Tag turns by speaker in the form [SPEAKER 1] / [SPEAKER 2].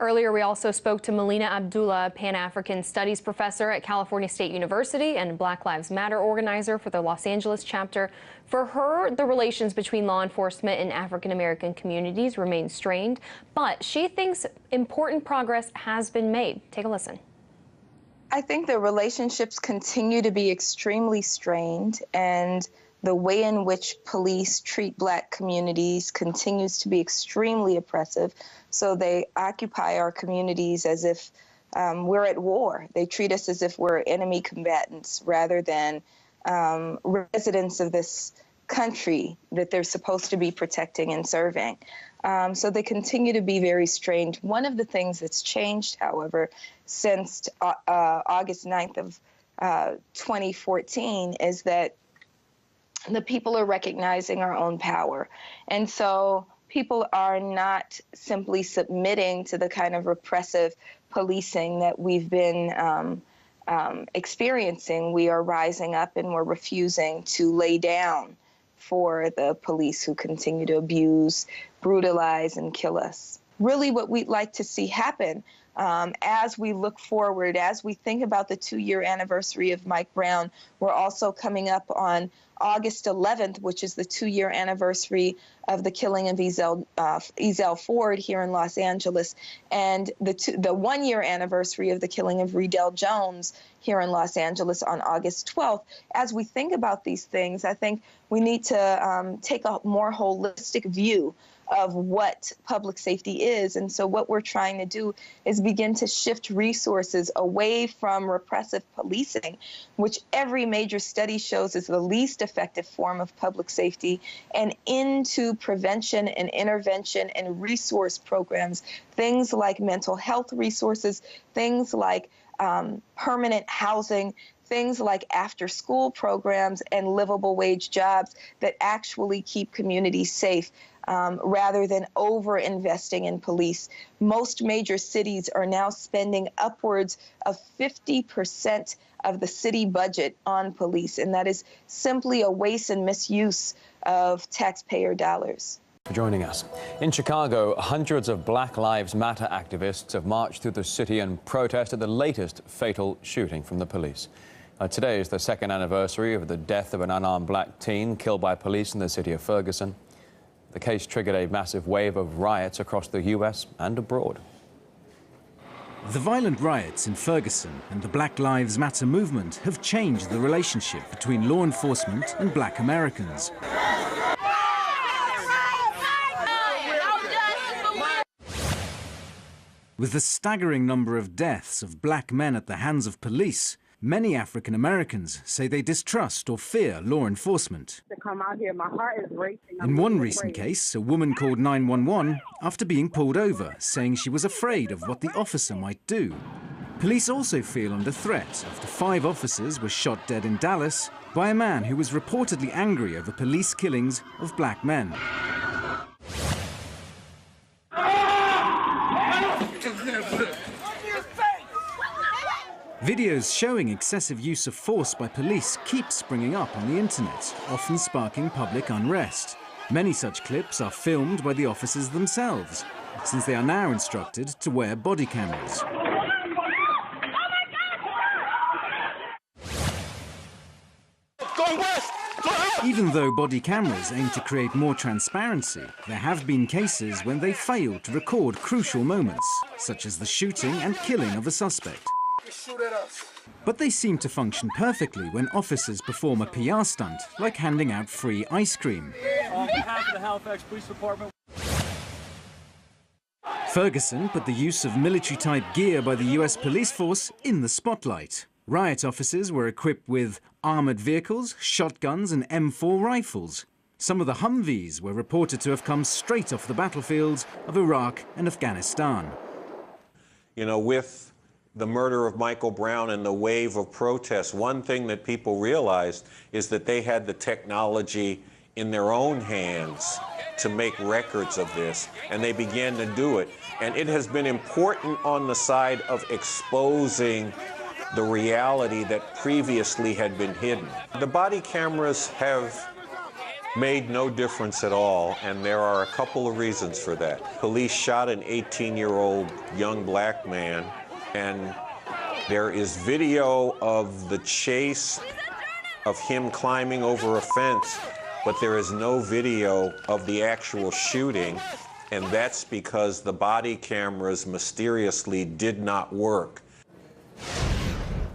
[SPEAKER 1] Earlier, we also spoke to Melina Abdullah, Pan-African Studies professor at California State University and Black Lives Matter organizer for the Los Angeles chapter. For her, the relations between law enforcement and African-American communities remain strained, but she thinks important progress has been made. Take a listen.
[SPEAKER 2] I think the relationships continue to be extremely strained, and the way in which police treat Black communities continues to be extremely oppressive. So they occupy our communities as if we're at war. They treat us as if we're enemy combatants rather than residents of this country that they're supposed to be protecting and serving. So they continue to be very strained. One of the things that's changed, however, since August 9th of 2014 is that the people are recognizing our own power. And so people are not simply submitting to the kind of repressive policing that we've been experiencing. We are rising up and we're refusing to lay down for the police who continue to abuse, brutalize, and kill us. Really what we'd like to see happen as we look forward, as we think about the 2-year anniversary of Mike Brown, we're also coming up on August 11th, which is the 2-year anniversary of the killing of Ezell Ford here in Los Angeles, and the 1-year anniversary of the killing of Redell Jones here in Los Angeles on August 12th. As we think about these things, I think we need to take a more holistic view of what public safety is. And so what we're trying to do is begin to shift resources away from repressive policing, which every major study shows is the least effective form of public safety, and into prevention and intervention and resource programs, things like mental health resources, things like permanent housing, things like after-school programs and livable wage jobs that actually keep communities safe. Rather than over-investing in police. Most major cities are now spending upwards of 50% of the city budget on police, and that is simply a waste and misuse of taxpayer dollars.
[SPEAKER 3] For joining us. In Chicago, hundreds of Black Lives Matter activists have marched through the city and protested the latest fatal shooting from the police. Today is the second anniversary of the death of an unarmed black teen killed by police in the city of Ferguson. The case triggered a massive wave of riots across the U.S. and abroad.
[SPEAKER 4] The violent riots in Ferguson and the Black Lives Matter movement have changed the relationship between law enforcement and Black Americans. With the staggering number of deaths of black men at the hands of police, many African Americans say they distrust or fear law enforcement.
[SPEAKER 5] To come out here, my heart is racing.
[SPEAKER 4] In one recent case, a woman called 911 after being pulled over, saying she was afraid of what the officer might do. Police also feel under threat after 5 officers were shot dead in Dallas by a man who was reportedly angry over police killings of black men. Videos showing excessive use of force by police keep springing up on the internet, often sparking public unrest. Many such clips are filmed by the officers themselves, since they are now instructed to wear body cameras. Even though body cameras aim to create more transparency, there have been cases when they failed to record crucial moments, such as the shooting and killing of a suspect. But they seem to function perfectly when officers perform a PR stunt, like handing out free ice cream.
[SPEAKER 6] On behalf of the Halifax Police Department.
[SPEAKER 4] Ferguson put the use of military-type gear by the US police force in the spotlight. Riot officers were equipped with armored vehicles, shotguns and M4 rifles. Some of the Humvees were reported to have come straight off the battlefields of Iraq and Afghanistan.
[SPEAKER 7] You know, with the murder of Michael Brown and the wave of protests, one thing that people realized is that they had the technology in their own hands to make records of this, and they began to do it. And it has been important on the side of exposing the reality that previously had been hidden. The body cameras have made no difference at all, and there are a couple of reasons for that. Police shot an 18-year-old young black man, and there is video of the chase of him climbing over a fence, but there is no video of the actual shooting, and that's because the body cameras mysteriously did not work.